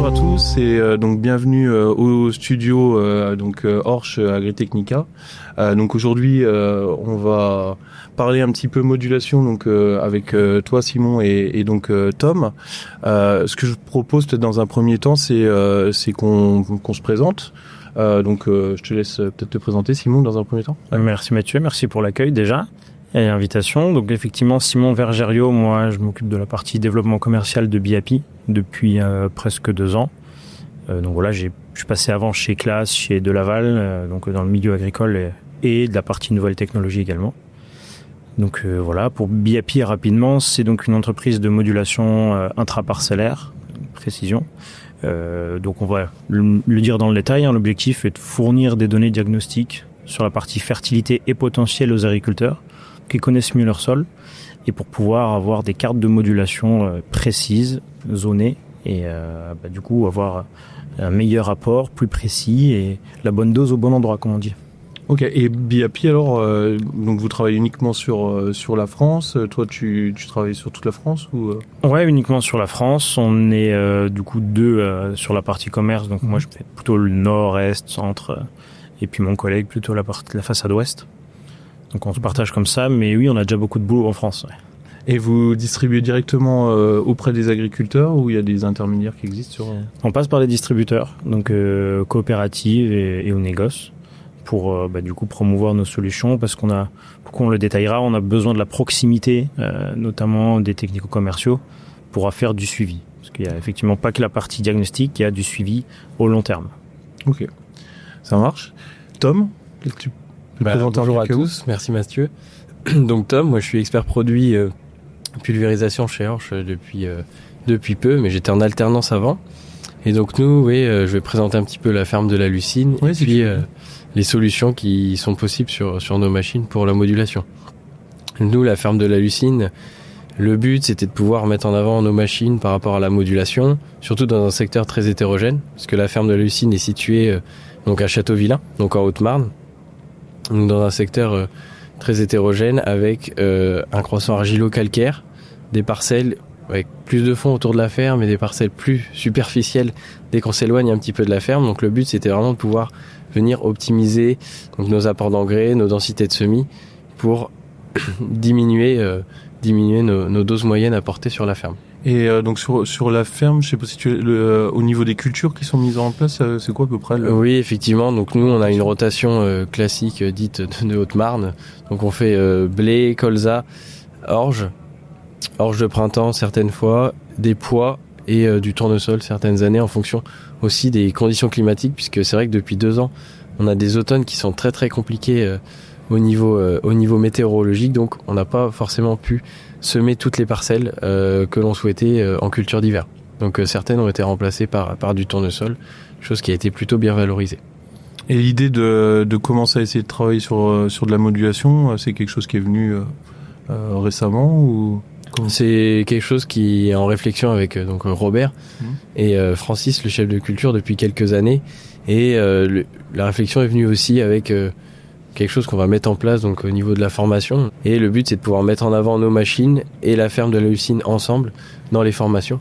Bonjour à tous et donc bienvenue au studio Orch Agritechnica. Donc aujourd'hui on va parler un petit peu modulation avec toi Simon et donc Tom. Ce que je propose peut-être dans un premier temps c'est qu'on se présente. Je te laisse peut-être te présenter Simon dans un premier temps. Merci Mathieu, merci pour l'accueil déjà et l'invitation. Donc effectivement Simon Vergerio, moi je m'occupe de la partie développement commercial de Biapi depuis presque 2 ans. Donc voilà, je suis passé avant chez Claas, chez Delaval, dans le milieu agricole et de la partie nouvelles technologies également. Donc voilà, pour Biapi rapidement, c'est donc une entreprise de modulation intraparcellaire, précision. Donc on va le dire dans le détail, hein, l'objectif est de fournir des données diagnostiques sur la partie fertilité et potentiel aux agriculteurs qui connaissent mieux leur sol et pour pouvoir avoir des cartes de modulation précises, zonées et du coup avoir un meilleur rapport, plus précis et la bonne dose au bon endroit comme on dit. Ok, et Biapi alors, donc vous travaillez uniquement sur la France, toi tu travailles sur toute la France ou Ouais, uniquement sur la France, on est du coup 2 sur la partie commerce, donc moi je fais plutôt le nord, est, centre, et puis mon collègue plutôt la façade ouest. Donc on se partage comme ça, mais oui on a déjà beaucoup de boulot en France. Ouais. Et vous distribuez directement auprès des agriculteurs ou il y a des intermédiaires qui existent On passe par des distributeurs, donc coopératives et au négoce. Pour du coup promouvoir nos solutions parce on le détaillera, on a besoin de la proximité, notamment des technico-commerciaux pour faire du suivi. Parce qu'il n'y a effectivement pas que la partie diagnostique, il y a du suivi au long terme. Ok, ça marche. Tom, tu peux présenter bonjour à tous, merci Mathieu. Donc Tom, moi je suis expert produit pulvérisation chez Orch depuis peu, mais j'étais en alternance avant. Et donc nous, je vais présenter un petit peu la ferme de la Lucine et puis les solutions qui sont possibles sur nos machines pour la modulation. Nous, la ferme de la Lucine, le but c'était de pouvoir mettre en avant nos machines par rapport à la modulation, surtout dans un secteur très hétérogène, parce que la ferme de la Lucine est située à Châteauvillain, donc en Haute-Marne, donc dans un secteur très hétérogène avec un croissant argilo-calcaire, des parcelles avec plus de fond autour de la ferme et des parcelles plus superficielles dès qu'on s'éloigne un petit peu de la ferme. Donc le but c'était vraiment de pouvoir venir optimiser nos apports d'engrais, nos densités de semis pour diminuer nos doses moyennes apportées sur la ferme. Et donc sur la ferme, je sais pas si au niveau des cultures qui sont mises en place, c'est quoi à peu près Oui, effectivement. Donc nous, on a une rotation classique dite de Haute-Marne. Donc on fait blé, colza, orge de printemps certaines fois, des pois et du tournesol certaines années en fonction aussi des conditions climatiques, puisque c'est vrai que depuis 2 ans, on a des automnes qui sont très très compliqués au niveau météorologique, donc on n'a pas forcément pu semer toutes les parcelles que l'on souhaitait en culture d'hiver. Donc certaines ont été remplacées par du tournesol, chose qui a été plutôt bien valorisée. Et l'idée de commencer à essayer de travailler sur de la modulation, c'est quelque chose qui est venu récemment ou C'est quelque chose qui est en réflexion avec Robert et Francis, le chef de culture, depuis quelques années. Et la réflexion est venue aussi avec quelque chose qu'on va mettre en place au niveau de la formation. Et le but, c'est de pouvoir mettre en avant nos machines et la ferme de la Lucine ensemble dans les formations.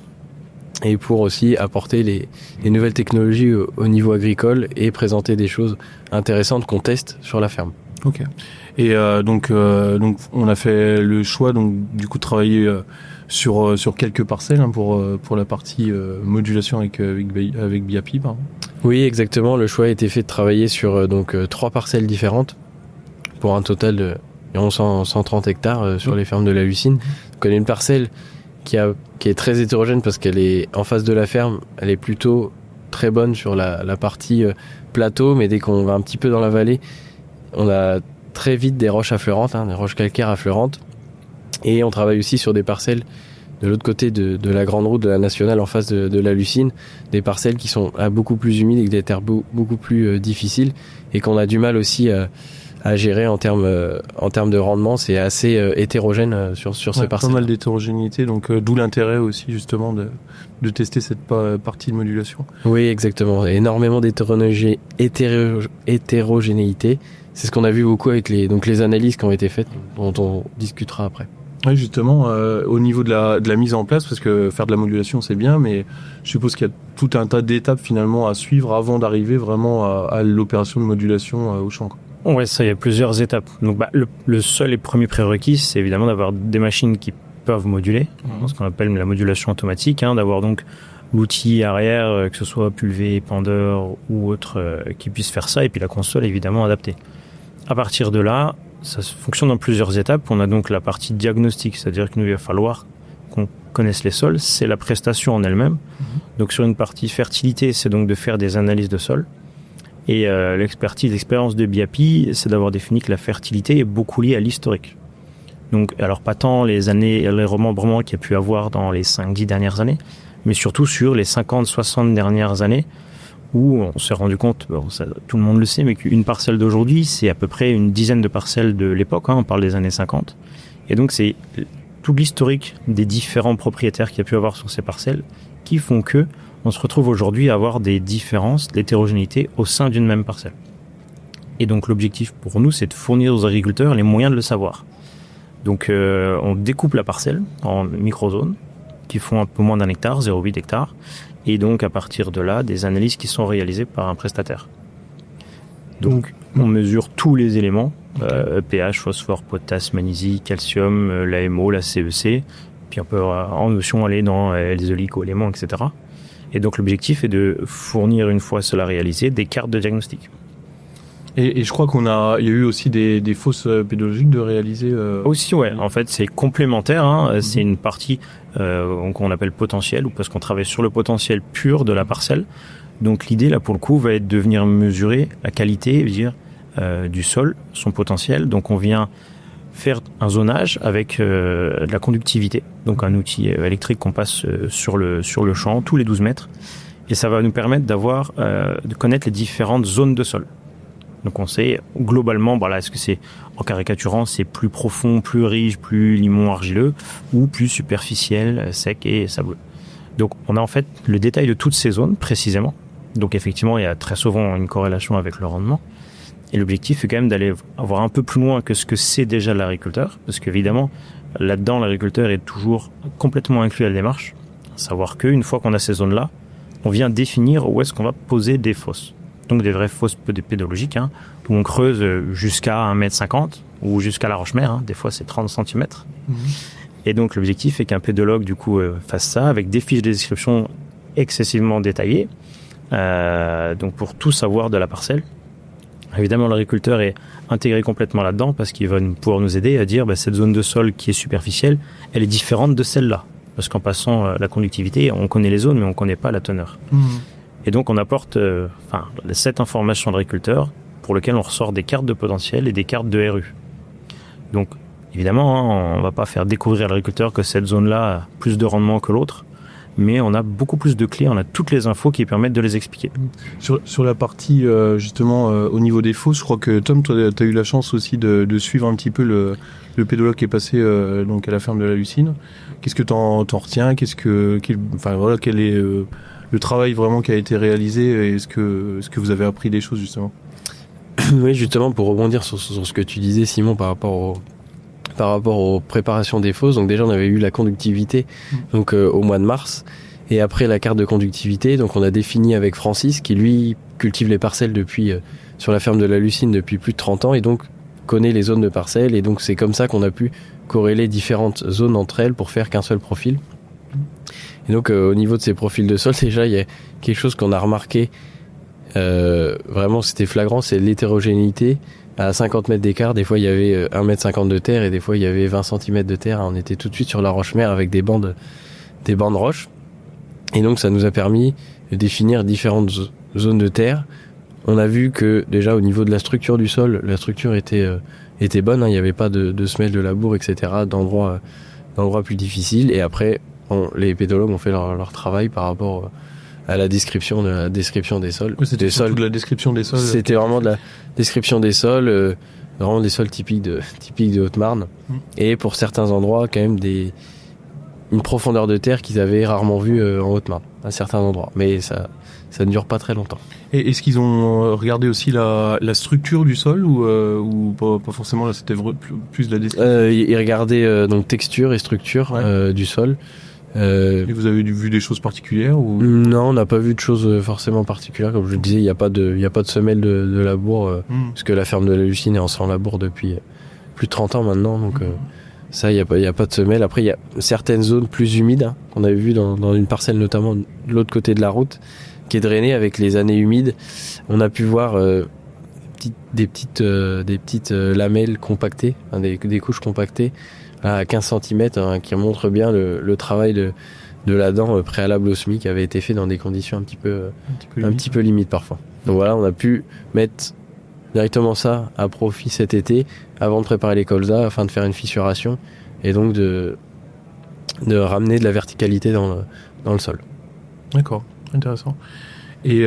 Et pour aussi apporter les nouvelles technologies au niveau agricole et présenter des choses intéressantes qu'on teste sur la ferme. Ok. Et donc on a fait le choix du coup de travailler sur quelques parcelles pour la partie modulation avec Biapi pardon. Oui, exactement. Le choix a été fait de travailler sur 3 parcelles différentes pour un total de environ 130 hectares sur les fermes de la Lucine. Donc on a une parcelle qui est très hétérogène parce qu'elle est en face de la ferme, elle est plutôt très bonne sur la partie plateau, mais dès qu'on va un petit peu dans la vallée, on a très vite des roches affleurantes, des roches calcaires affleurantes. Et on travaille aussi sur des parcelles de l'autre côté de la grande route de la nationale en face de la Lucine, des parcelles qui sont beaucoup plus humides et avec des terres beaucoup plus difficiles et qu'on a du mal aussi à gérer en termes de rendement. C'est assez hétérogène sur ces parcelles. Pas mal d'hétérogénéité, donc d'où l'intérêt aussi justement de tester cette partie de modulation. Oui, exactement. Énormément d'hétérogénéité. C'est ce qu'on a vu beaucoup avec les analyses qui ont été faites, dont on discutera après. Oui, justement, au niveau de la mise en place, parce que faire de la modulation c'est bien, mais je suppose qu'il y a tout un tas d'étapes finalement à suivre avant d'arriver vraiment à l'opération de modulation au champ, quoi. Ouais, ça, il y a plusieurs étapes. Donc, le seul et premier prérequis, c'est évidemment d'avoir des machines qui peuvent moduler, ce qu'on appelle la modulation automatique, d'avoir donc l'outil arrière, que ce soit Pulvé, Pandeur ou autre, qui puisse faire ça, et puis la console évidemment adaptée. À partir de là, ça fonctionne en plusieurs étapes. On a donc la partie diagnostique, c'est-à-dire qu'il va falloir qu'on connaisse les sols, c'est la prestation en elle-même. Donc sur une partie fertilité, c'est donc de faire des analyses de sol. Et l'expérience de BIAPI, c'est d'avoir défini que la fertilité est beaucoup liée à l'historique. Donc, alors pas tant les remembrements qu'il y a pu avoir dans les 5-10 dernières années, mais surtout sur les 50-60 dernières années, où on s'est rendu compte, tout le monde le sait, mais qu'une parcelle d'aujourd'hui, c'est à peu près une dizaine de parcelles de l'époque, on parle des années 50. Et donc c'est tout l'historique des différents propriétaires qu'il y a pu avoir sur ces parcelles qui font que on se retrouve aujourd'hui à avoir des différences, de l'hétérogénéité au sein d'une même parcelle. Et donc l'objectif pour nous, c'est de fournir aux agriculteurs les moyens de le savoir. Donc on découpe la parcelle en microzones qui font un peu moins d'un hectare, 0,8 hectares, et donc à partir de là, des analyses qui sont réalisées par un prestataire. Donc on mesure tous les éléments, pH, phosphore, potasse, magnésie, calcium, l'AMO, la CEC, puis on peut en notion aller dans les oligo-éléments, etc. Et donc l'objectif est de fournir, une fois cela réalisé, des cartes de diagnostic. Et je crois il y a eu aussi des fosses pédologiques de réaliser. Aussi, ouais. En fait, c'est complémentaire. C'est une partie qu'on appelle potentiel, ou parce qu'on travaille sur le potentiel pur de la parcelle. Donc l'idée, là, pour le coup, va être de venir mesurer la qualité, du sol, son potentiel. Donc on vient faire un zonage avec de la conductivité, donc un outil électrique qu'on passe sur le champ tous les 12 mètres, et ça va nous permettre de connaître les différentes zones de sol. Donc on sait globalement, est-ce que c'est, en caricaturant, c'est plus profond, plus riche, plus limon argileux, ou plus superficiel, sec et sableux. Donc on a en fait le détail de toutes ces zones précisément. Donc effectivement, il y a très souvent une corrélation avec le rendement. Et l'objectif est quand même d'aller avoir un peu plus loin que ce que c'est déjà l'agriculteur, parce qu'évidemment, là-dedans, l'agriculteur est toujours complètement inclus à la démarche. Savoir qu'une fois qu'on a ces zones-là, on vient définir où est-ce qu'on va poser des fosses. Donc des vraies fosses pédologiques, où on creuse jusqu'à 1,50 m ou jusqu'à la roche-mère, des fois c'est 30 cm. Et donc l'objectif est qu'un pédologue du coup fasse ça avec des fiches de description excessivement détaillées, donc pour tout savoir de la parcelle. Évidemment, l'agriculteur est intégré complètement là-dedans parce qu'il va pouvoir nous aider à dire cette zone de sol qui est superficielle, elle est différente de celle-là. Parce qu'en passant la conductivité, on connaît les zones, mais on ne connaît pas la teneur. Et donc, on apporte cette information à l'agriculteur pour lequel on ressort des cartes de potentiel et des cartes de RU. Donc, évidemment, on ne va pas faire découvrir à l'agriculteur que cette zone-là a plus de rendement que l'autre, mais on a beaucoup plus de clés, on a toutes les infos qui permettent de les expliquer. Sur la partie, justement, au niveau des fosses, je crois que Tom, toi, tu as eu la chance aussi de suivre un petit peu le pédologue qui est passé donc à la ferme de la Lucine. Qu'est-ce que t'en retiens ? Quel est le travail vraiment qui a été réalisé ? Est-ce que vous avez appris des choses, justement ? Oui, justement, pour rebondir sur ce que tu disais, Simon, par rapport aux préparations des fosses. Donc déjà, on avait eu la conductivité donc au mois de mars, et après la carte de conductivité, donc on a défini avec Francis, qui lui cultive les parcelles depuis sur la ferme de la Lucine depuis plus de 30 ans, et donc connaît les zones de parcelles, et donc c'est comme ça qu'on a pu corréler différentes zones entre elles pour faire qu'un seul profil. Et donc au niveau de ces profils de sol, déjà il y a quelque chose qu'on a remarqué, vraiment c'était flagrant, c'est l'hétérogénéité. À 50 mètres d'écart, des fois il y avait 1,50 m de terre, et des fois il y avait 20 cm de terre. On était tout de suite sur la roche-mère avec des bandes roches. Et donc ça nous a permis de définir différentes zones de terre. On a vu que déjà au niveau de la structure du sol, la structure était bonne, il n'y avait pas de semelles de labour, etc., d'endroits plus difficiles. Et après, les pédologues ont fait leur travail par rapport à la description des sols. Oui, c'était surtout de la description des sols. C'était vraiment de la description des sols, vraiment des sols typiques de Haute-Marne. Et pour certains endroits, quand même une profondeur de terre qu'ils avaient rarement vue en Haute-Marne, à certains endroits. Mais ça ne dure pas très longtemps. Et est-ce qu'ils ont regardé aussi la structure du sol ou pas forcément, là c'était plus de la description? Ils regardaient donc texture et structure du sol. Et vous avez vu des choses particulières ou... Non, on n'a pas vu de choses forcément particulières. Comme je le disais, il n'y a pas de semelle de labour, parce que la ferme de la Lucine est en sans labour depuis plus de 30 ans maintenant. Donc ça, il n'y a pas de semelle. Après, il y a certaines zones plus humides qu'on avait vues dans une parcelle notamment de l'autre côté de la route, qui est drainée avec les années humides. On a pu voir des petites lamelles compactées, des couches compactées à 15 cm, qui montrent bien le travail de la dent préalable au semis qui avait été fait dans des conditions un petit peu limites parfois. Donc voilà, on a pu mettre directement ça à profit cet été avant de préparer les colzas afin de faire une fissuration et donc de ramener de la verticalité dans le sol. D'accord, intéressant. Et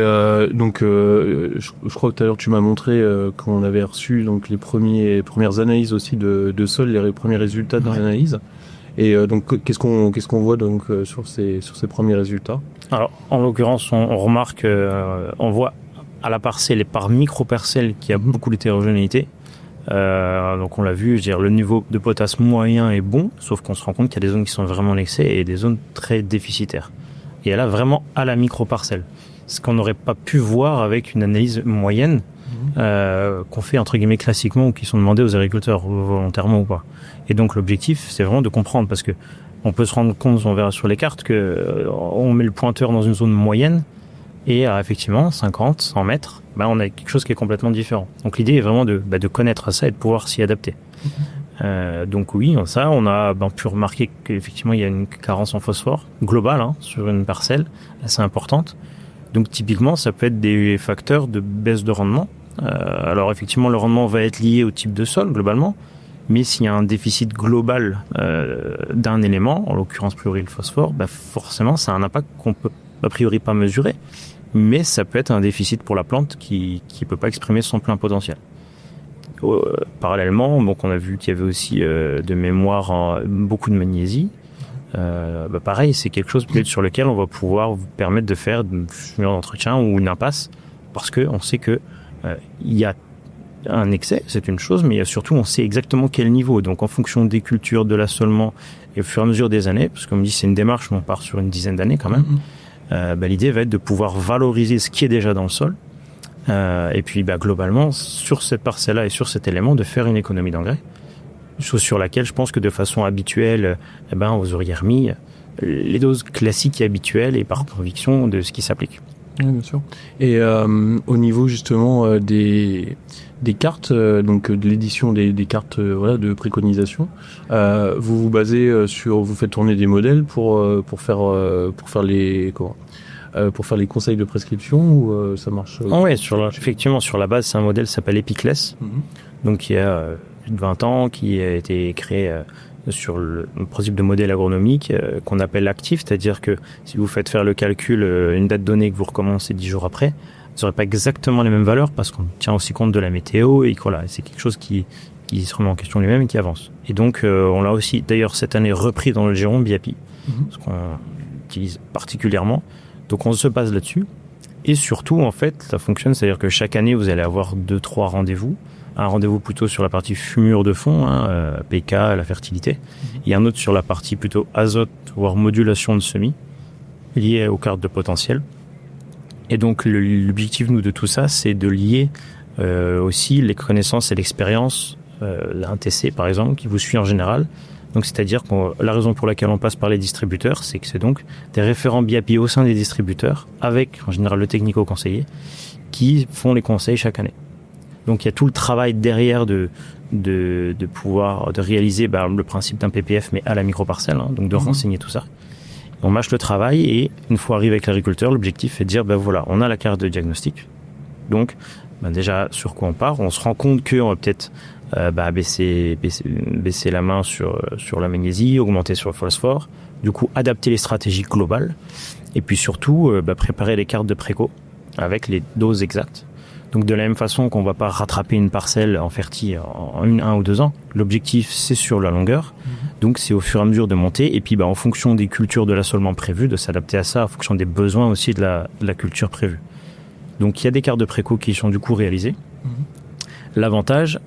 donc, je crois que tout à l'heure tu m'as montré qu'on avait reçu donc les premières analyses aussi de sol, les premiers résultats de l'analyse. Et donc, qu'est-ce qu'on voit donc sur ces premiers résultats? Alors, en l'occurrence, on remarque, on voit à la parcelle et par micro-parcelle qu'il y a beaucoup d'hétérogénéité. Donc on l'a vu, je veux dire, le niveau de potasse moyen est bon, sauf qu'on se rend compte qu'il y a des zones qui sont vraiment en excès et des zones très déficitaires. Et là, vraiment à la micro-parcelle. Ce qu'on n'aurait pas pu voir avec une analyse moyenne qu'on fait entre guillemets classiquement ou qui sont demandées aux agriculteurs volontairement ou pas. Et donc l'objectif, c'est vraiment de comprendre, parce que on peut se rendre compte, on verra sur les cartes, que on met le pointeur dans une zone moyenne et à effectivement 50, 100 mètres, on a quelque chose qui est complètement différent. Donc l'idée est vraiment de connaître ça et de pouvoir s'y adapter. Donc oui, ça, on a pu remarquer qu'effectivement il y a une carence en phosphore globale sur une parcelle assez importante. Donc typiquement, ça peut être des facteurs de baisse de rendement. Alors effectivement, le rendement va être lié au type de sol globalement, mais s'il y a un déficit global d'un élément, en l'occurrence priori le phosphore, forcément ça a un impact qu'on peut a priori pas mesurer, mais ça peut être un déficit pour la plante qui peut pas exprimer son plein potentiel. Parallèlement, donc on a vu qu'il y avait aussi de mémoire beaucoup de magnésie. Pareil, c'est quelque chose peut-être sur lequel on va pouvoir vous permettre de faire une fumure d'entretien ou une impasse, parce que on sait que il y a un excès, c'est une chose, mais surtout on sait exactement quel niveau. Donc en fonction des cultures, de l'assolement et au fur et à mesure des années, parce que comme dit c'est une démarche, on part sur une dizaine d'années quand même. L'idée va être de pouvoir valoriser ce qui est déjà dans le sol, et puis globalement sur cette parcelle-là et sur cet élément de faire une économie d'engrais. Chose sur laquelle je pense que de façon habituelle, vous auriez remis les doses classiques et habituelles et par conviction de ce qui s'applique. Oui, bien sûr. Et au niveau justement des cartes, donc de l'édition des cartes de préconisation, vous vous basez vous faites tourner des modèles pour faire les conseils de prescription ou ça marche? Oui, effectivement sur la base c'est un modèle qui s'appelle Epicless, donc qui a plus de 20 ans, qui a été créé sur le principe de modèle agronomique qu'on appelle actif, c'est-à-dire que si vous faites faire le calcul une date donnée que vous recommencez 10 jours après, vous n'aurez pas exactement les mêmes valeurs parce qu'on tient aussi compte de la météo et voilà, c'est quelque chose qui se remet en question lui-même et qui avance. Et donc on l'a aussi d'ailleurs cette année repris dans le giron BIAPI, ce qu'on utilise particulièrement. Donc on se base là-dessus et surtout en fait ça fonctionne, c'est-à-dire que chaque année vous allez avoir 2-3 rendez-vous. Un rendez-vous plutôt sur la partie fumure de fond, PK, la fertilité, et un autre sur la partie plutôt azote, voire modulation de semis, liée aux cartes de potentiel. Et donc l'objectif nous de tout ça, c'est de lier aussi les connaissances et l'expérience d'un TC par exemple, qui vous suit en général. Donc c'est-à-dire que la raison pour laquelle on passe par les distributeurs, c'est que c'est donc des référents BIAPI au sein des distributeurs, avec en général le technico-conseiller, qui font les conseils chaque année. Donc il y a tout le travail derrière de pouvoir réaliser le principe d'un PPF mais à la micro-parcelle, donc de renseigner tout ça. On mâche le travail et une fois arrivé avec l'agriculteur, l'objectif est de dire voilà, on a la carte de diagnostic. Donc déjà sur quoi on part, on se rend compte qu'on va peut-être baisser la main sur la magnésie, augmenter sur le phosphore, du coup adapter les stratégies globales et puis surtout préparer les cartes de préco avec les doses exactes. Donc de la même façon qu'on va pas rattraper une parcelle en fertile en 1 ou 2 ans, l'objectif c'est sur la longueur, Donc c'est au fur et à mesure de monter et puis en fonction des cultures de l'assolement prévues, de s'adapter à ça, en fonction des besoins aussi de la culture prévue. Donc il y a des cartes de préco qui sont du coup réalisées. L'avantage,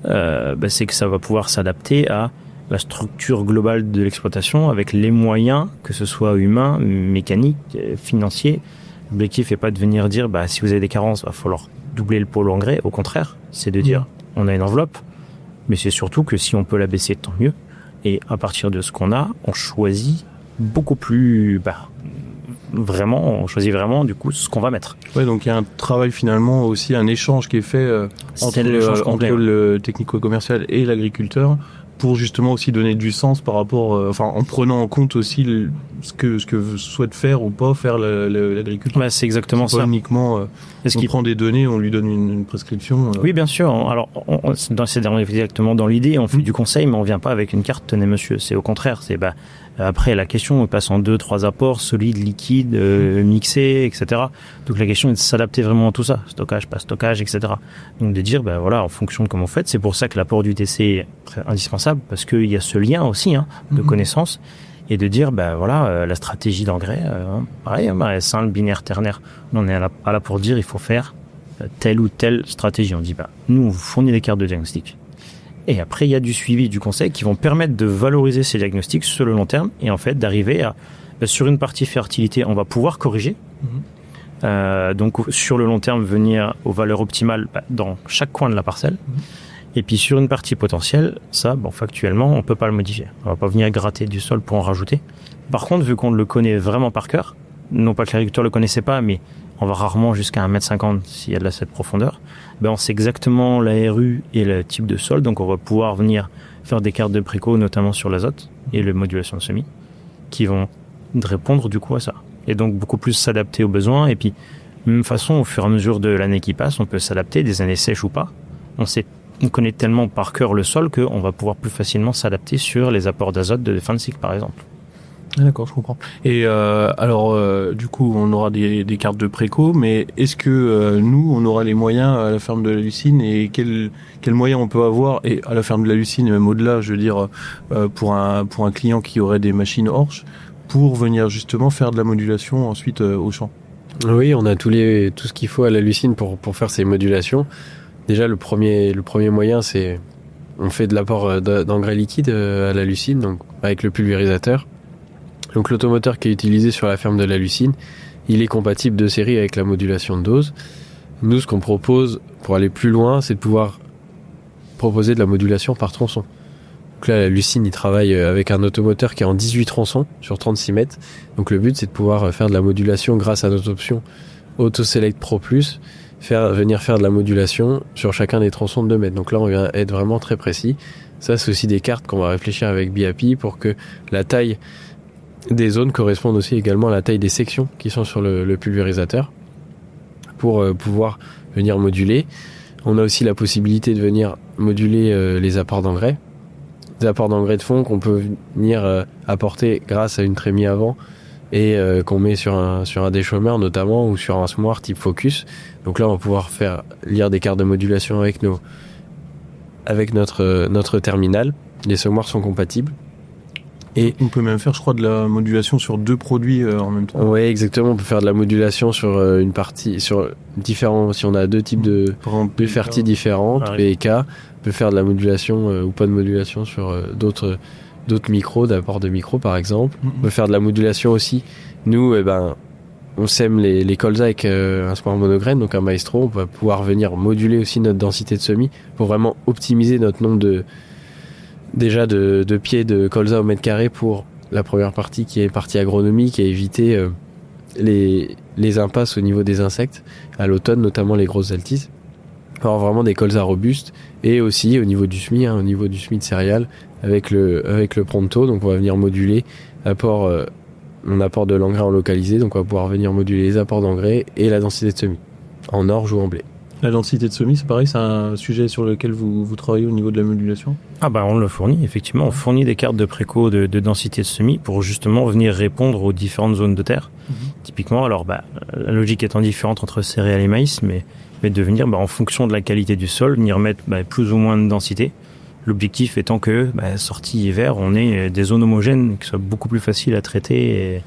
c'est que ça va pouvoir s'adapter à la structure globale de l'exploitation avec les moyens, que ce soit humains, mécaniques, financiers. L'objectif n'est pas de venir dire si vous avez des carences, il va falloir doubler le pôle engrais. Au contraire, c'est de dire on a une enveloppe, mais c'est surtout que si on peut la baisser, tant mieux. Et à partir de ce qu'on a, on choisit beaucoup plus... on choisit vraiment du coup ce qu'on va mettre. Ouais, donc il y a un travail finalement aussi, un échange qui est fait entre le technico-commercial et l'agriculteur pour justement aussi donner du sens par rapport, en prenant en compte aussi ce que souhaite faire ou pas faire l'agriculteur. C'est exactement ça. Uniquement, on prend des données, on lui donne une prescription. Oui, bien sûr. Alors, c'est exactement dans l'idée, on fait du conseil, mais on vient pas avec une carte, tenez monsieur. C'est au contraire, après, la question, on passe en 2-3 apports, solides, liquides, mixés, etc. Donc, la question est de s'adapter vraiment à tout ça. Stockage, pas stockage, etc. Donc, de dire, en fonction de comment vous faites, c'est pour ça que l'apport du TC est indispensable, parce qu'il y a ce lien aussi, de connaissances, et de dire, la stratégie d'engrais, pareil, simple, binaire, ternaire. On est là pour dire, il faut faire telle ou telle stratégie. On dit, nous, on vous fournit des cartes de diagnostic. Et après, il y a du suivi, du conseil qui vont permettre de valoriser ces diagnostics sur le long terme et en fait d'arriver à, sur une partie fertilité, on va pouvoir corriger. Donc sur le long terme, venir aux valeurs optimales dans chaque coin de la parcelle. Et puis sur une partie potentielle, ça, factuellement, on peut pas le modifier. On va pas venir gratter du sol pour en rajouter. Par contre, vu qu'on le connaît vraiment par cœur, non pas que l'agriculteur le connaissait pas, mais on va rarement jusqu'à 1,50 m s'il y a de cette profondeur, on sait exactement la RU et le type de sol, donc on va pouvoir venir faire des cartes de préco, notamment sur l'azote et la modulation de semis, qui vont répondre du coup à ça. Et donc beaucoup plus s'adapter aux besoins, et puis même façon, au fur et à mesure de l'année qui passe, on peut s'adapter, des années sèches ou pas. On connaît tellement par cœur le sol qu'on va pouvoir plus facilement s'adapter sur les apports d'azote de fin de cycle par exemple. D'accord, je comprends. Et du coup, on aura des cartes de préco, mais est-ce que nous, on aura les moyens à la ferme de la Lucine, et quels moyens on peut avoir, et à la ferme de la Lucine, et même au-delà, je veux dire, pour un client qui aurait des machines Horsch, pour venir justement faire de la modulation ensuite au champ? Oui, on a tout ce qu'il faut à la Lucine pour faire ces modulations. Déjà, le premier moyen, c'est on fait de l'apport d'engrais liquide à la Lucine, donc avec le pulvérisateur. Donc l'automoteur qui est utilisé sur la ferme de la Lucine, il est compatible de série avec la modulation de dose. Nous, ce qu'on propose pour aller plus loin, c'est de pouvoir proposer de la modulation par tronçon. Donc là, la Lucine, il travaille avec un automoteur qui est en 18 tronçons sur 36 mètres. Donc le but, c'est de pouvoir faire de la modulation grâce à notre option AutoSelect Pro+, venir faire de la modulation sur chacun des tronçons de 2 mètres. Donc là, on vient être vraiment très précis. Ça, c'est aussi des cartes qu'on va réfléchir avec BIAPI pour que la taille des zones correspondent aussi également à la taille des sections qui sont sur le pulvérisateur pour pouvoir venir moduler. On a aussi la possibilité de venir moduler les apports d'engrais. Des apports d'engrais de fond qu'on peut venir apporter grâce à une trémie avant et qu'on met sur un déchaumeur notamment ou sur un semoir type Focus. Donc là, on va pouvoir lire des cartes de modulation avec notre terminal. Les semoirs sont compatibles. Et on peut même faire, je crois, de la modulation sur 2 produits en même temps. Oui, exactement. On peut faire de la modulation sur une partie, sur différents. Si on a 2 types de fertiles différentes, P et K, on peut faire de la modulation ou pas de modulation sur d'autres micros, d'apport de micros par exemple. On peut faire de la modulation aussi. Nous, on sème les colzas avec un semoir monograine, donc un Maestro. On va pouvoir venir moduler aussi notre densité de semis pour vraiment optimiser notre nombre de pieds de colza au mètre carré pour la première partie qui est partie agronomique et éviter les impasses au niveau des insectes à l'automne, notamment les grosses altises. Alors vraiment des colzas robustes, et aussi au niveau du semis, au niveau du semis de céréales avec le Pronto. Donc on va venir moduler apport de l'engrais en localisé, donc on va pouvoir venir moduler les apports d'engrais et la densité de semis en orge ou en blé. La densité de semis, c'est pareil, c'est un sujet sur lequel vous travaillez au niveau de la modulation? On le fournit, effectivement. On fournit des cartes de préco de densité de semis pour justement venir répondre aux différentes zones de terre. Typiquement, la logique étant différente entre céréales et maïs, mais de venir, en fonction de la qualité du sol, venir mettre plus ou moins de densité. L'objectif étant que, sortie hiver, on ait des zones homogènes qui soient beaucoup plus faciles à traiter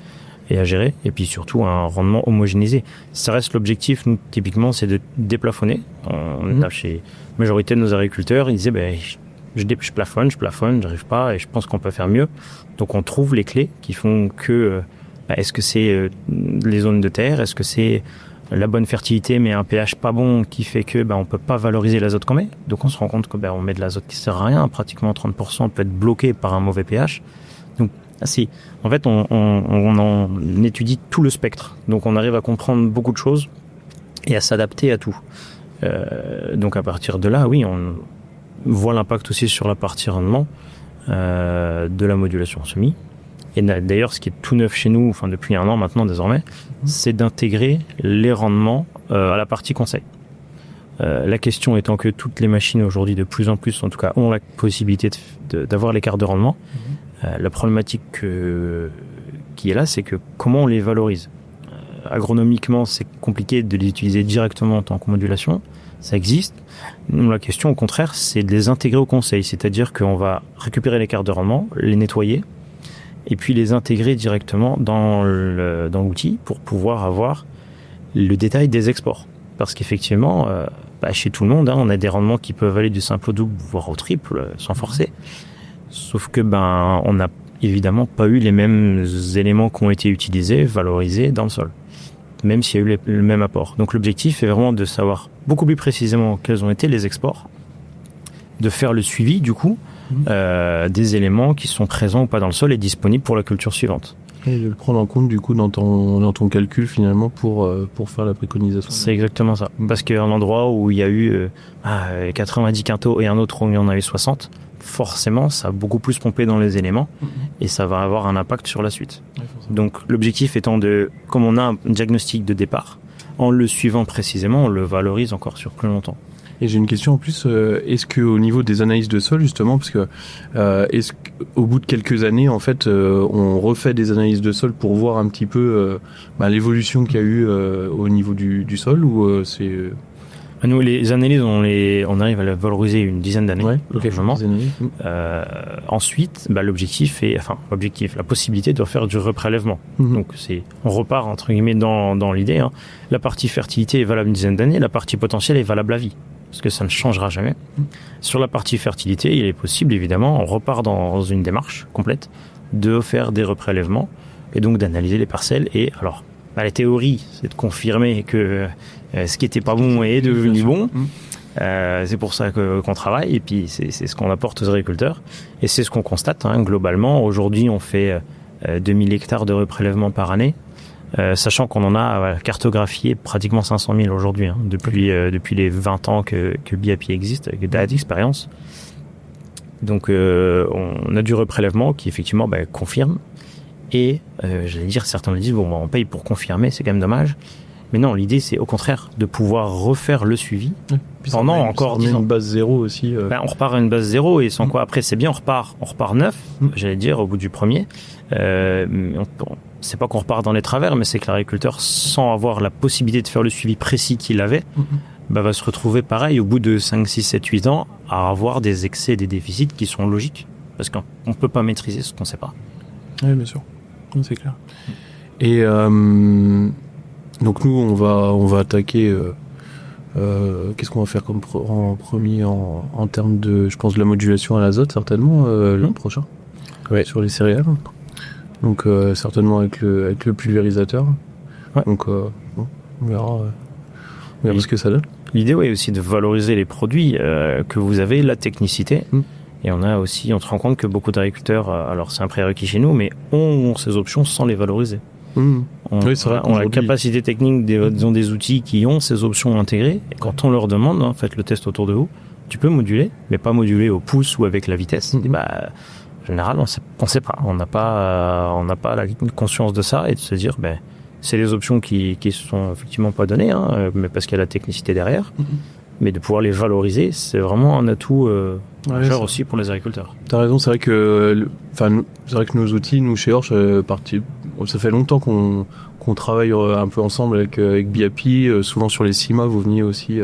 et à gérer, et puis surtout un rendement homogénéisé. Ça reste l'objectif, nous, typiquement, c'est de déplafonner. On a chez la majorité de nos agriculteurs, ils disaient, je plafonne, j'arrive pas, et je pense qu'on peut faire mieux. Donc on trouve les clés qui font que, est-ce que c'est les zones de terre, est-ce que c'est la bonne fertilité mais un pH pas bon qui fait que on peut pas valoriser l'azote qu'on met. Donc on se rend compte que on met de l'azote qui sert à rien, pratiquement 30% peut être bloqué par un mauvais pH. Donc en fait on étudie tout le spectre. Donc on arrive à comprendre beaucoup de choses et à s'adapter à tout. Donc à partir de là, oui, on voit l'impact aussi sur la partie rendement de la modulation semis. Et d'ailleurs, ce qui est tout neuf chez nous, depuis 1 an maintenant désormais, c'est d'intégrer les rendements à la partie conseil. La question étant que toutes les machines aujourd'hui, de plus en plus, en tout cas, ont la possibilité d'avoir les cartes de rendement. La problématique qui est là, c'est que comment on les valorise. Agronomiquement, c'est compliqué de les utiliser directement en tant que modulation. Ça existe. Nous, la question, au contraire, c'est de les intégrer au conseil. C'est-à-dire qu'on va récupérer les cartes de rendement, les nettoyer, et puis les intégrer directement dans l'outil pour pouvoir avoir le détail des exports. Parce qu'effectivement, chez tout le monde, on a des rendements qui peuvent aller du simple au double, voire au triple, sans forcer. Sauf que on n'a évidemment pas eu les mêmes éléments qui ont été utilisés, valorisés dans le sol, même s'il y a eu le même apport. Donc l'objectif est vraiment de savoir beaucoup plus précisément quels ont été les exports, de faire le suivi du coup des éléments qui sont présents ou pas dans le sol et disponibles pour la culture suivante. Et de le prendre en compte du coup dans ton calcul finalement pour faire la préconisation. C'est exactement ça. Parce qu'un endroit où il y a eu 90 quintaux et un autre où il y en a eu 60, forcément ça a beaucoup plus pompé dans les éléments et ça va avoir un impact sur la suite. Donc l'objectif étant comme on a un diagnostic de départ, en le suivant précisément, on le valorise encore sur plus longtemps. Et j'ai une question en plus, est-ce qu'au niveau des analyses de sol justement, parce que est-ce qu'au bout de quelques années en fait on refait des analyses de sol pour voir un petit peu l'évolution qu'il y a eu au niveau du sol ou c'est Nous, les analyses, on arrive à les valoriser une dizaine d'années, largement. Ensuite, l'objectif est, la possibilité de faire du reprélèvement. Donc, on repart, entre guillemets, dans l'idée, La partie fertilité est valable une dizaine d'années, la partie potentielle est valable à vie. Parce que ça ne changera jamais. Sur la partie fertilité, il est possible, évidemment, on repart dans une démarche complète de faire des reprélèvements et donc d'analyser les parcelles. Et alors, la théorie, c'est de confirmer que ce qui était pas bon est devenu bon. C'est pour ça qu'on travaille et puis c'est ce qu'on apporte aux agriculteurs. Et c'est ce qu'on constate, globalement. Aujourd'hui, on fait 2000 hectares de reprélèvements par année. Sachant qu'on en a cartographié pratiquement 500 000 aujourd'hui, depuis les 20 ans que BIAPI existe, avec des dates d'expérience. Donc on a du reprélèvement qui effectivement confirme. Et j'allais dire, certains me disent, on paye pour confirmer, c'est quand même dommage. Mais non, l'idée c'est au contraire de pouvoir refaire le suivi pendant encore 10 ans. Une base zéro aussi. On repart à une base zéro et sans quoi après c'est bien, on repart neuf, j'allais dire, au bout du premier. C'est pas qu'on repart dans les travers, mais c'est que l'agriculteur, sans avoir la possibilité de faire le suivi précis qu'il avait, va se retrouver pareil au bout de 5, 6, 7, 8 ans à avoir des excès et des déficits qui sont logiques. Parce qu'on ne peut pas maîtriser ce qu'on ne sait pas. Oui, bien sûr. C'est clair. Et donc nous, on va attaquer... qu'est-ce qu'on va faire en premier en termes de, je pense, de la modulation à l'azote, certainement, l'an prochain, sur les céréales. Donc certainement avec le pulvérisateur. Donc on verra ce que ça donne. L'idée est aussi de valoriser les produits que vous avez, la technicité. Et on se rend compte que beaucoup d'agriculteurs, alors c'est un prérequis chez nous, mais ont ces options sans les valoriser. On a la capacité technique, des outils qui ont ces options intégrées. Et quand on leur demande, faites le test autour de vous, tu peux moduler, mais pas moduler au pouce ou avec la vitesse. En général, on sait pas. On n'a pas la conscience de ça et de se dire, c'est des options qui sont effectivement pas données, mais parce qu'il y a la technicité derrière. Mais de pouvoir les valoriser, c'est vraiment un atout majeur aussi pour les agriculteurs. T'as raison, c'est vrai que nos outils, nous chez Orch, ça fait longtemps qu'on travaille un peu ensemble avec BIAPI, souvent sur les CIMA, vous veniez aussi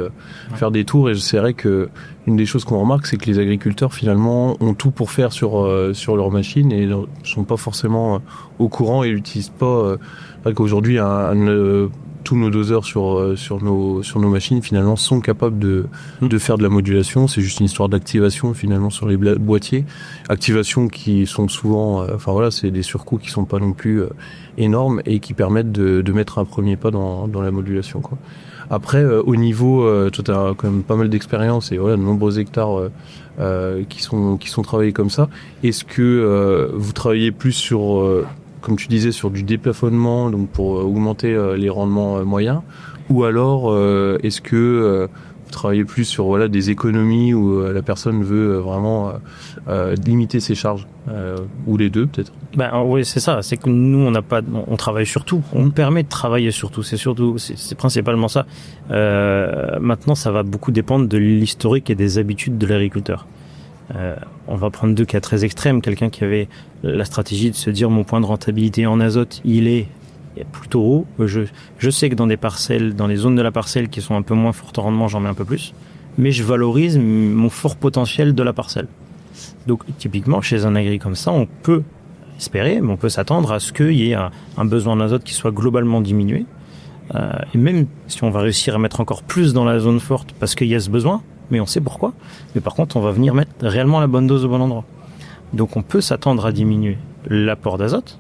faire des tours, et c'est vrai que une des choses qu'on remarque, c'est que les agriculteurs finalement ont tout pour faire sur leurs machines et ne sont pas forcément au courant et n'utilisent pas. C'est vrai qu'aujourd'hui tous nos doseurs sur nos machines finalement sont capables de faire de la modulation. C'est juste une histoire d'activation finalement sur les boîtiers, activation qui sont souvent, c'est des surcoûts qui sont pas non plus énormes et qui permettent de mettre un premier pas dans la modulation, quoi. Après, au niveau, toi t'as quand même pas mal d'expérience et de nombreux hectares qui sont travaillés comme ça. Est-ce que vous travaillez plus sur comme tu disais, sur du déplafonnement, donc pour augmenter les rendements moyens, ou alors est-ce que vous travaillez plus sur des économies où la personne veut vraiment limiter ses charges, ou les deux peut-être? Oui, c'est ça. C'est que nous, on travaille sur tout. On permet de travailler sur tout. C'est principalement ça. Maintenant, ça va beaucoup dépendre de l'historique et des habitudes de l'agriculteur. On va prendre 2 cas très extrêmes. Quelqu'un qui avait la stratégie de se dire mon point de rentabilité en azote, il est plutôt haut. Je sais que dans des parcelles, dans les zones de la parcelle qui sont un peu moins fortes en rendement, j'en mets un peu plus. Mais je valorise mon fort potentiel de la parcelle. Donc typiquement, chez un agri comme ça, on peut espérer, mais on peut s'attendre à ce qu'il y ait un besoin d'azote qui soit globalement diminué. Et même si on va réussir à mettre encore plus dans la zone forte parce qu'il y a ce besoin, mais on sait pourquoi. Mais par contre, on va venir mettre réellement la bonne dose au bon endroit. Donc on peut s'attendre à diminuer l'apport d'azote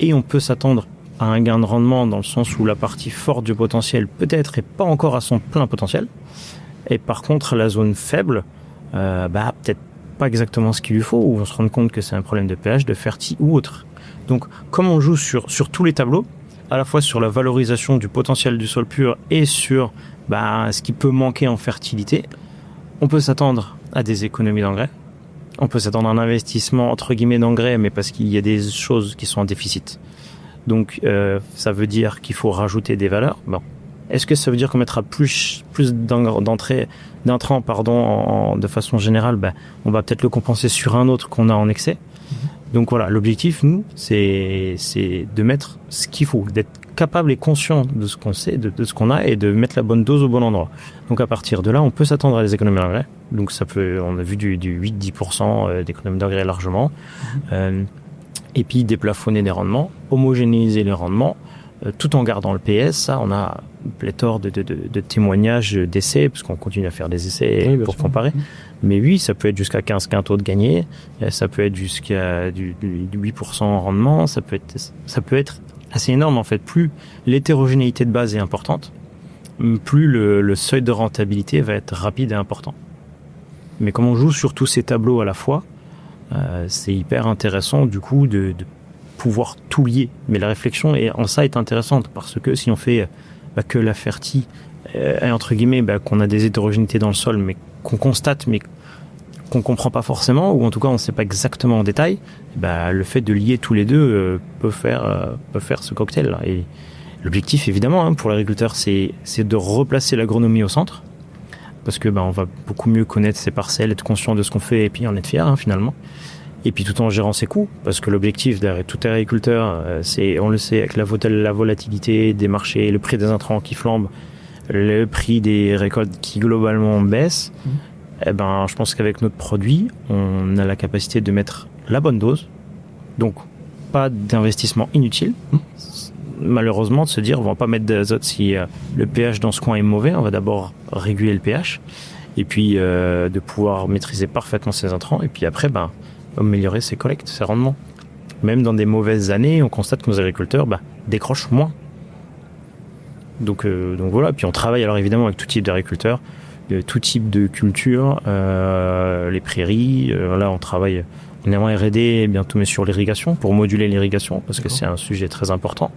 et on peut s'attendre à un gain de rendement dans le sens où la partie forte du potentiel peut-être est pas encore à son plein potentiel. Et par contre, la zone faible, peut-être pas exactement ce qu'il lui faut, ou on se rend compte que c'est un problème de pH, de ferti ou autre. Donc comme on joue sur tous les tableaux, à la fois sur la valorisation du potentiel du sol pur et sur ce qui peut manquer en fertilité, on peut s'attendre à des économies d'engrais. On peut s'attendre à un investissement entre guillemets d'engrais, mais parce qu'il y a des choses qui sont en déficit. Donc ça veut dire qu'il faut rajouter des valeurs. Bon. Est-ce que ça veut dire qu'on mettra plus d'intrants de façon générale? On va peut-être le compenser sur un autre qu'on a en excès. Donc voilà, l'objectif, nous, c'est de mettre ce qu'il faut, d'être capable et conscient de ce qu'on sait, de ce qu'on a, et de mettre la bonne dose au bon endroit. Donc à partir de là, on peut s'attendre à des économies d'engrais. Donc on a vu du 8-10% d'économies d'engrais largement. Et puis déplafonner des rendements, homogénéiser les rendements, tout en gardant le PS. Ça, on a pléthore de témoignages, d'essais, parce qu'on continue à faire des essais pour comparer. Mais oui, ça peut être jusqu'à 15 quintaux de gagné, ça peut être jusqu'à du 8% en rendement, ça peut être assez énorme en fait. Plus l'hétérogénéité de base est importante, plus le seuil de rentabilité va être rapide et important. Mais comme on joue sur tous ces tableaux à la fois, c'est hyper intéressant du coup de pouvoir tout lier. Mais la réflexion en ça est intéressante, parce que si on fait que la fertie, entre guillemets, qu'on a des hétérogénéités dans le sol, mais qu'on constate, mais qu'on comprend pas forcément, ou en tout cas on ne sait pas exactement en détail, le fait de lier tous les deux peut faire ce cocktail là. Et l'objectif évidemment pour l'agriculteur, c'est de replacer l'agronomie au centre, parce que on va beaucoup mieux connaître ses parcelles, être conscient de ce qu'on fait et puis en être fier finalement. Et puis tout en gérant ses coûts, parce que l'objectif derrière tout agriculteur, c'est, on le sait, avec la volatilité des marchés, le prix des intrants qui flambe, le prix des récoltes qui globalement baisse, je pense qu'avec notre produit, on a la capacité de mettre la bonne dose, donc pas d'investissement inutile. Malheureusement, de se dire on va pas mettre d'azote si le pH dans ce coin est mauvais, on va d'abord réguler le pH, et puis de pouvoir maîtriser parfaitement ses intrants, et puis après améliorer ses collectes, ses rendements. Même dans des mauvaises années, on constate que nos agriculteurs décrochent moins. Donc voilà, puis on travaille alors évidemment avec tout type d'agriculteurs, tout type de culture, les prairies, là on travaille énormément R&D, bientôt mais sur l'irrigation, pour moduler l'irrigation, parce que c'est un sujet très important.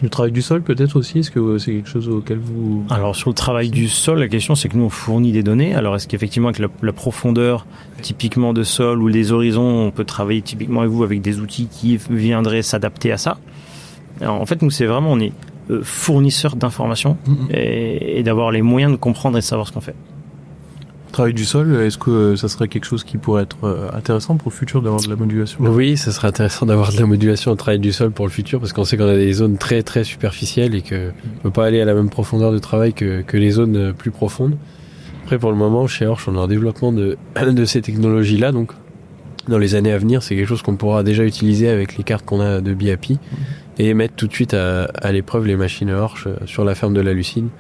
Le travail du sol peut-être aussi, est-ce que c'est quelque chose auquel vous... Alors sur le travail du sol, la question c'est que nous on fournit des données. Alors est-ce qu'effectivement avec la profondeur typiquement de sol ou les horizons, on peut travailler typiquement avec vous avec des outils qui viendraient s'adapter à ça? Alors en fait nous c'est vraiment, on est fournisseur d'informations et d'avoir les moyens de comprendre et de savoir ce qu'on fait. Travail du sol, est-ce que ça serait quelque chose qui pourrait être intéressant pour le futur d'avoir de la modulation? Oui, ça serait intéressant d'avoir de la modulation au travail du sol pour le futur, parce qu'on sait qu'on a des zones très très superficielles et qu'on ne peut pas aller à la même profondeur de travail que les zones plus profondes. Après, pour le moment, chez Horsch, on est en développement de ces technologies-là, donc dans les années à venir, c'est quelque chose qu'on pourra déjà utiliser avec les cartes qu'on a de BIAPI et mettre tout de suite à l'épreuve les machines Horsch sur la ferme de la Lucine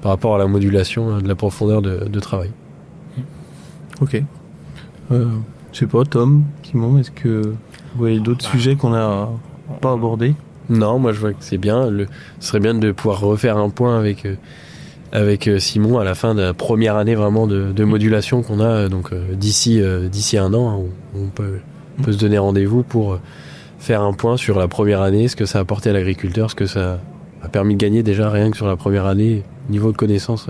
par rapport à la modulation de la profondeur de travail. Ok. Je sais pas, Tom, Simon, est-ce que vous voyez d'autres sujets qu'on n'a pas abordés? Non, moi je vois que c'est bien. Ce serait bien de pouvoir refaire un point avec Simon à la fin de la première année vraiment de modulation qu'on a donc d'ici 1 an. Hein, on peut se donner rendez-vous pour faire un point sur la première année, ce que ça a apporté à l'agriculteur, ce que ça a permis de gagner déjà rien que sur la première année, niveau de connaissance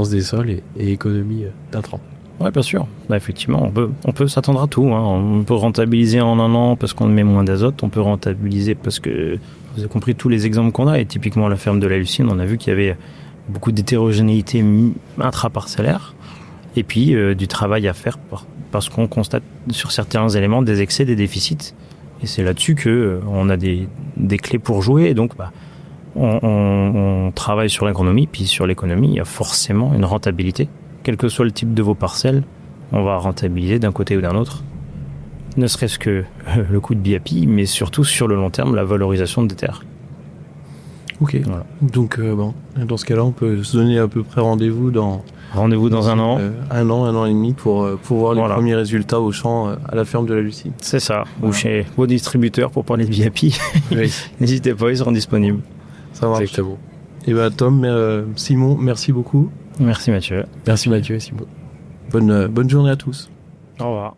des sols et économie d'intrants. Ouais, bien sûr. Bah, effectivement, on peut s'attendre à tout. Hein. On peut rentabiliser en 1 an parce qu'on met moins d'azote. On peut rentabiliser parce que vous avez compris tous les exemples qu'on a. Et typiquement, la ferme de la Lucine, on a vu qu'il y avait beaucoup d'hétérogénéité intraparcellaire. Et puis, du travail à faire parce qu'on constate sur certains éléments des excès, des déficits. Et c'est là-dessus qu'on a des clés pour jouer. Et donc, on travaille sur l'agronomie. Puis sur l'économie, il y a forcément une rentabilité. Quel que soit le type de vos parcelles, on va rentabiliser d'un côté ou d'un autre. Ne serait-ce que le coût de BIAPI, mais surtout sur le long terme, la valorisation des terres. Ok. Voilà. Donc, dans ce cas-là, on peut se donner à peu près rendez-vous dans 1 an. 1 an et demi pour voir les premiers résultats au champ à la ferme de la Lucine. C'est ça. Ou chez vos distributeurs pour parler de BIAPI. Oui. N'hésitez pas, ils seront disponibles. Ça marche. Exactement. Et Tom, Simon, merci beaucoup. Merci Mathieu. Merci Mathieu et Simon. Bonne journée à tous. Au revoir.